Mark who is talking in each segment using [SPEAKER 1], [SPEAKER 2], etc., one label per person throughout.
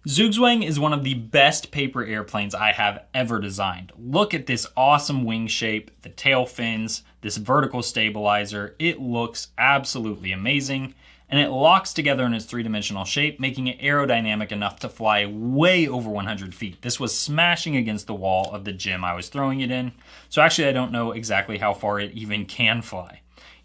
[SPEAKER 1] Zugzwang is one of the best paper airplanes I have ever designed. Look at this awesome wing shape, the tail fins, this vertical stabilizer. It looks absolutely amazing, and it locks together in its three-dimensional shape, making it aerodynamic enough to fly way over 100 feet. This was smashing against the wall of the gym I was throwing it in, so actually I don't know exactly how far it even can fly.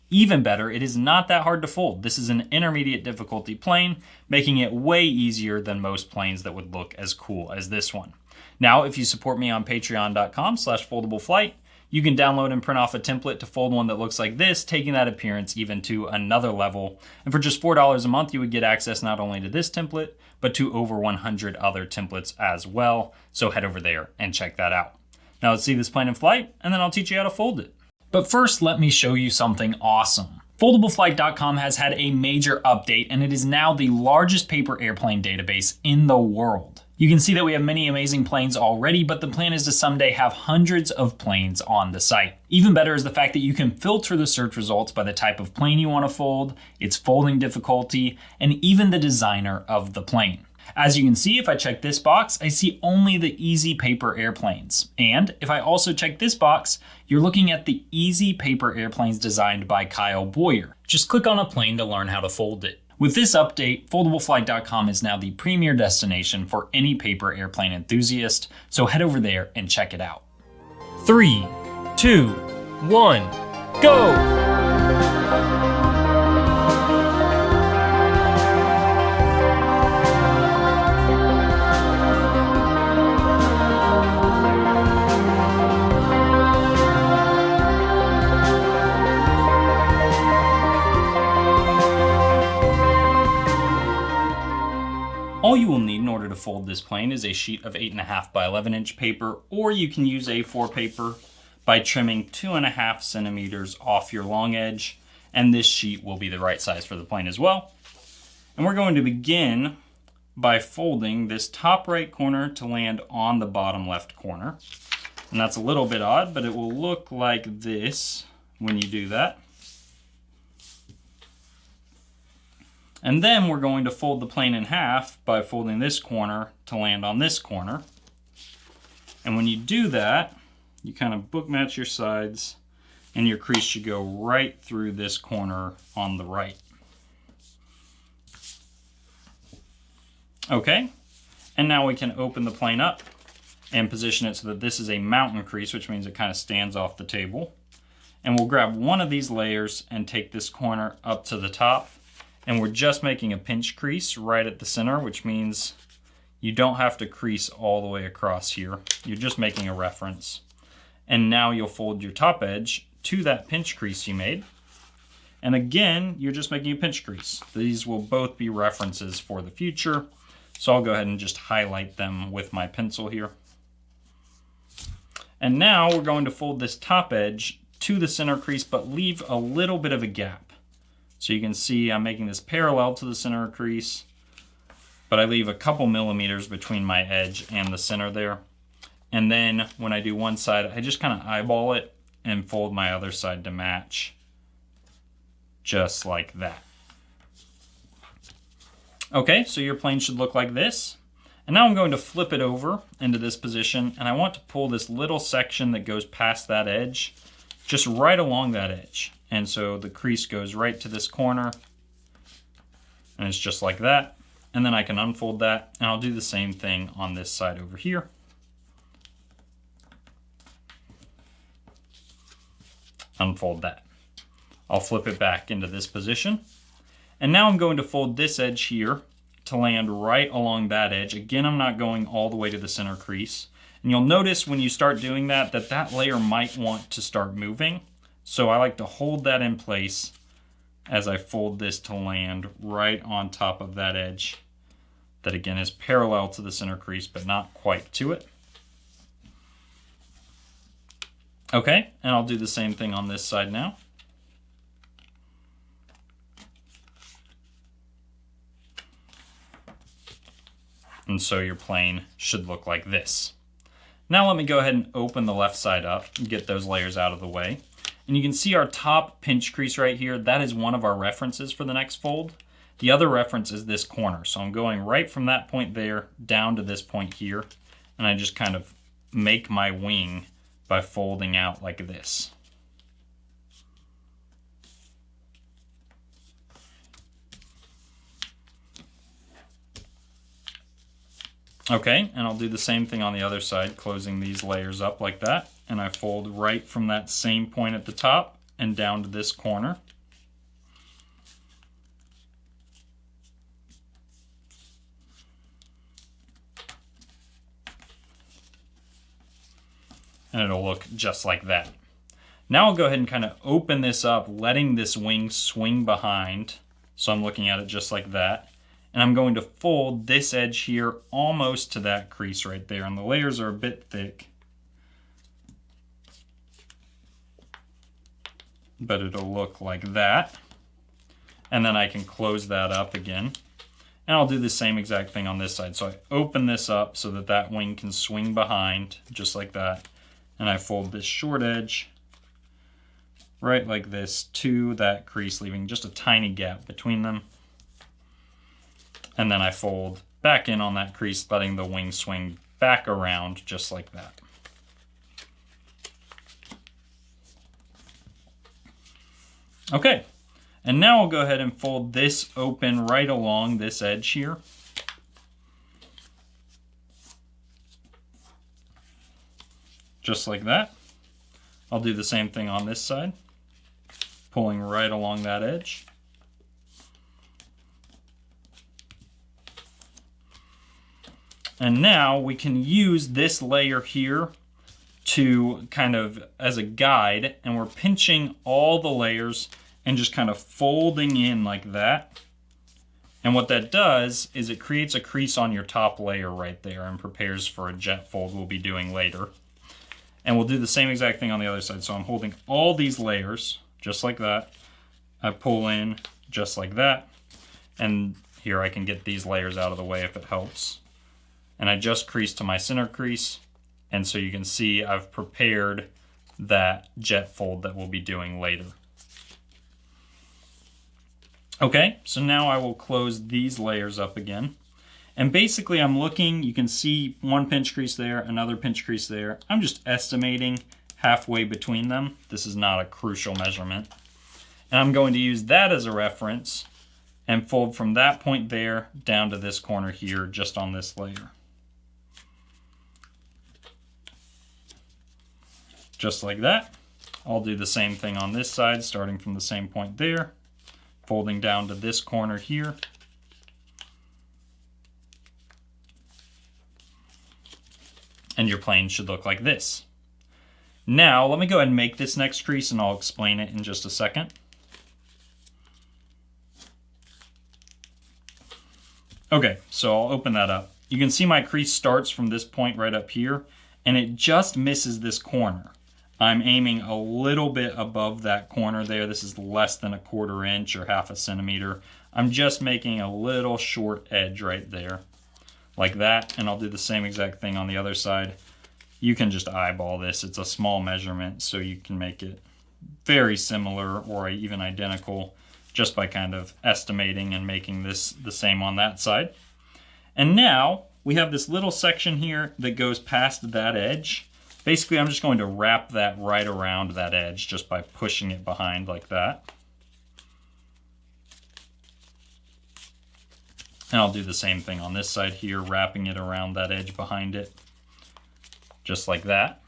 [SPEAKER 1] Even better, it is not that hard to fold. This is an intermediate difficulty plane, making it way easier than most planes that would look as cool as this one. Now, if you support me on patreon.com/foldableflight, you can download and print off a template to fold one that looks like this, taking that appearance even to another level. And for just $4 a month, you would get access not only to this template, but to over 100 other templates as well. So head over there and check that out. Now let's see this plane in flight, and then I'll teach you how to fold it. But first, let me show you something awesome. Foldableflight.com has had a major update, and it is now the largest paper airplane database in the world. You can see that we have many amazing planes already, but the plan is to someday have hundreds of planes on the site. Even better is the fact that you can filter the search results by the type of plane you want to fold, its folding difficulty, and even the designer of the plane. As you can see, if I check this box, I see only the easy paper airplanes. And if I also check this box, you're looking at the easy paper airplanes designed by Kyle Boyer. Just click on a plane to learn how to fold it. With this update, Foldableflight.com is now the premier destination for any paper airplane enthusiast, so head over there and check it out.
[SPEAKER 2] 3, 2, 1, go!
[SPEAKER 1] All you will need in order to fold this plane is a sheet of 8.5 by 11 inch paper, or you can use A4 paper by trimming 2.5 centimeters off your long edge, and this sheet will be the right size for the plane as well. And we're going to begin by folding this top right corner to land on the bottom left corner. And that's a little bit odd, but it will look like this when you do that. And then we're going to fold the plane in half by folding this corner to land on this corner. And when you do that, you kind of book match your sides, and your crease should go right through this corner on the right. Okay, and now we can open the plane up and position it so that this is a mountain crease, which means it kind of stands off the table. And we'll grab one of these layers and take this corner up to the top. And we're just making a pinch crease right at the center, which means you don't have to crease all the way across here. You're just making a reference. And now you'll fold your top edge to that pinch crease you made. And again, you're just making a pinch crease. These will both be references for the future. So I'll go ahead and just highlight them with my pencil here. And now we're going to fold this top edge to the center crease, but leave a little bit of a gap. So you can see I'm making this parallel to the center crease, but I leave a couple millimeters between my edge and the center there. And then when I do one side, I just kind of eyeball it and fold my other side to match, just like that. Okay, so your plane should look like this. And now I'm going to flip it over into this position, and I want to pull this little section that goes past that edge, just right along that edge. And so the crease goes right to this corner, and it's just like that. And then I can unfold that, and I'll do the same thing on this side over here. Unfold that. I'll flip it back into this position. And now I'm going to fold this edge here to land right along that edge. Again, I'm not going all the way to the center crease. And you'll notice when you start doing that, that layer might want to start moving. So I like to hold that in place as I fold this to land right on top of that edge that again is parallel to the center crease, but not quite to it. Okay, and I'll do the same thing on this side now. And so your plane should look like this. Now let me go ahead and open the left side up and get those layers out of the way. And you can see our top pinch crease right here. That is one of our references for the next fold. The other reference is this corner. So I'm going right from that point there down to this point here. And I just kind of make my wing by folding out like this. Okay, and I'll do the same thing on the other side, closing these layers up like that. And I fold right from that same point at the top and down to this corner. And it'll look just like that. Now I'll go ahead and kind of open this up, letting this wing swing behind. So I'm looking at it just like that. And I'm going to fold this edge here almost to that crease right there. And the layers are a bit thick, but it'll look like that. And then I can close that up again. And I'll do the same exact thing on this side. So I open this up so that that wing can swing behind, just like that. And I fold this short edge right like this to that crease, leaving just a tiny gap between them. And then I fold back in on that crease, letting the wing swing back around just like that. Okay, and now I'll go ahead and fold this open right along this edge here. Just like that. I'll do the same thing on this side, pulling right along that edge. And now we can use this layer here to kind of as a guide, and we're pinching all the layers and just kind of folding in like that. And what that does is it creates a crease on your top layer right there and prepares for a jet fold we'll be doing later. And we'll do the same exact thing on the other side. So I'm holding all these layers just like that. I pull in just like that. And here I can get these layers out of the way if it helps. And I just crease to my center crease. And so you can see I've prepared that jet fold that we'll be doing later. Okay, so now I will close these layers up again. And basically I'm looking, you can see one pinch crease there, another pinch crease there. I'm just estimating halfway between them. This is not a crucial measurement. And I'm going to use that as a reference and fold from that point there down to this corner here, just on this layer. Just like that. I'll do the same thing on this side, starting from the same point there, folding down to this corner here. And your plane should look like this. Now, let me go ahead and make this next crease and I'll explain it in just a second. Okay, so I'll open that up. You can see my crease starts from this point right up here, and it just misses this corner. I'm aiming a little bit above that corner there. This is less than 1/4 inch or 1/2 centimeter. I'm just making a little short edge right there, like that, and I'll do the same exact thing on the other side. You can just eyeball this. It's a small measurement, so you can make it very similar or even identical just by kind of estimating and making this the same on that side. And now we have this little section here that goes past that edge. Basically, I'm just going to wrap that right around that edge just by pushing it behind like that. And I'll do the same thing on this side here, wrapping it around that edge behind it, just like that.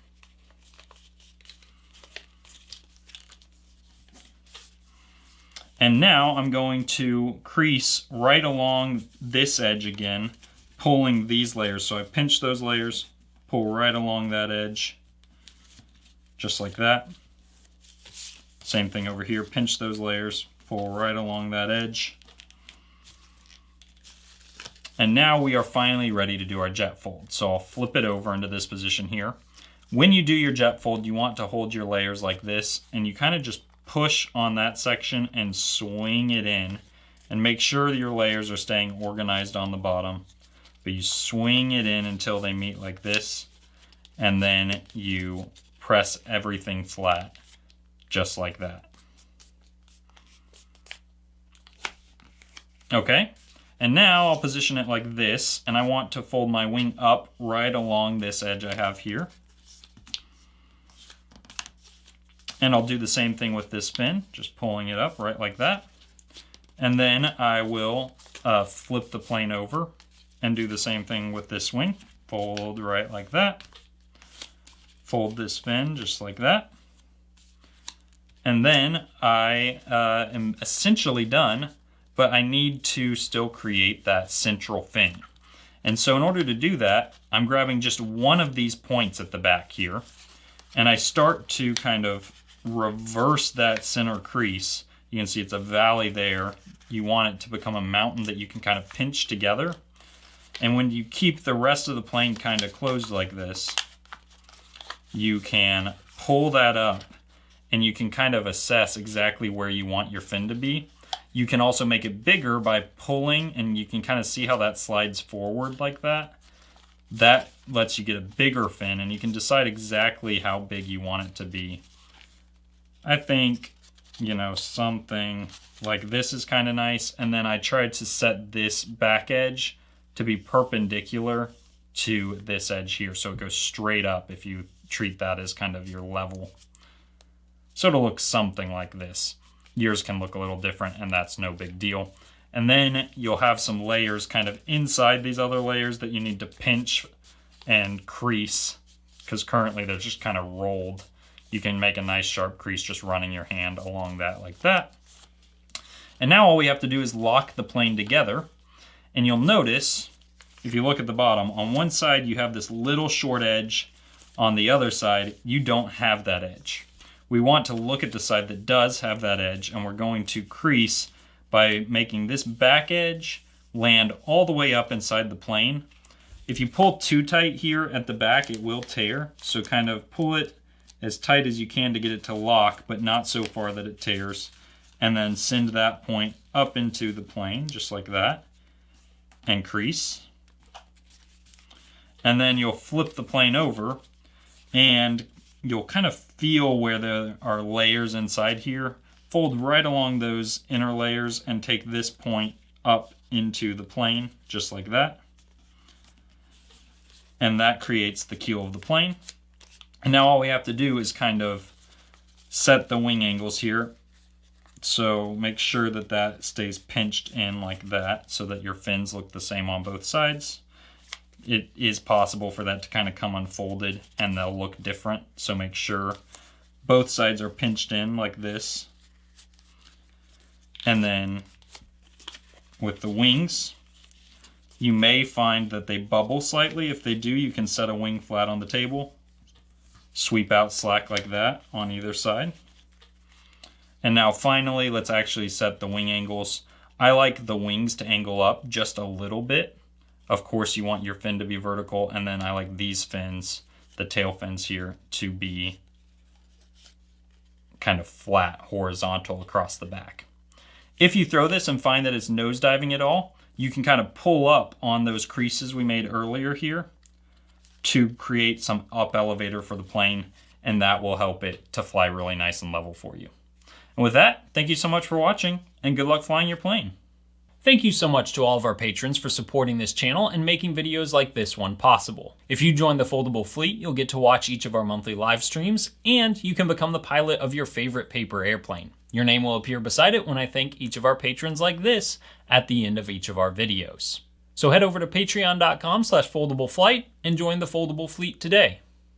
[SPEAKER 1] And now I'm going to crease right along this edge again, pulling these layers. So I pinch those layers, pull right along that edge, just like that. Same thing over here, pinch those layers, pull right along that edge. And now we are finally ready to do our jet fold. So I'll flip it over into this position here. When you do your jet fold, you want to hold your layers like this, and you kind of just push on that section and swing it in, and make sure that your layers are staying organized on the bottom. But you swing it in until they meet like this, and then you press everything flat, just like that. Okay, and now I'll position it like this, and I want to fold my wing up right along this edge I have here. And I'll do the same thing with this fin, just pulling it up right like that. And then I will flip the plane over and do the same thing with this wing. Fold right like that. Fold this fin just like that. And then I am essentially done, but I need to still create that central fin. And so in order to do that, I'm grabbing just one of these points at the back here, and I start to kind of reverse that center crease. You can see it's a valley there. You want it to become a mountain that you can kind of pinch together. And when you keep the rest of the plane kind of closed like this, you can pull that up and you can kind of assess exactly where you want your fin to be. You can also make it bigger by pulling, and you can kind of see how that slides forward like that. That lets you get a bigger fin, and you can decide exactly how big you want it to be. I think, you know, something like this is kind of nice. And then I tried to set this back edge to be perpendicular to this edge here, so it goes straight up if you treat that as kind of your level. So it'll look something like this. Yours can look a little different, and that's no big deal. And then you'll have some layers kind of inside these other layers that you need to pinch and crease, because currently they're just kind of rolled. You can make a nice sharp crease just running your hand along that like that. And now all we have to do is lock the plane together. And you'll notice, if you look at the bottom, on one side you have this little short edge. On the other side, you don't have that edge. We want to look at the side that does have that edge, and we're going to crease by making this back edge land all the way up inside the plane. If you pull too tight here at the back, it will tear. So kind of pull it as tight as you can to get it to lock, but not so far that it tears. And then send that point up into the plane, just like that, and crease. And then you'll flip the plane over, and you'll kind of feel where there are layers inside here. Fold right along those inner layers and take this point up into the plane, just like that. And that creates the keel of the plane. And now all we have to do is kind of set the wing angles here. So make sure that that stays pinched in like that so that your fins look the same on both sides. It is possible for that to kind of come unfolded and they'll look different. So make sure both sides are pinched in like this. And then with the wings, you may find that they bubble slightly. If they do, you can set a wing flat on the table. Sweep out slack like that on either side. And now finally, let's actually set the wing angles. I like the wings to angle up just a little bit. Of course, you want your fin to be vertical, and then I like these fins, the tail fins here, to be kind of flat, horizontal across the back. If you throw this and find that it's nosediving at all, you can kind of pull up on those creases we made earlier here to create some up elevator for the plane, and that will help it to fly really nice and level for you. And with that, thank you so much for watching, and good luck flying your plane.
[SPEAKER 2] Thank you so much to all of our patrons for supporting this channel and making videos like this one possible. If you join the Foldable Fleet, you'll get to watch each of our monthly live streams, and you can become the pilot of your favorite paper airplane. Your name will appear beside it when I thank each of our patrons like this at the end of each of our videos. So head over to patreon.com/foldableflight and join the Foldable Fleet today.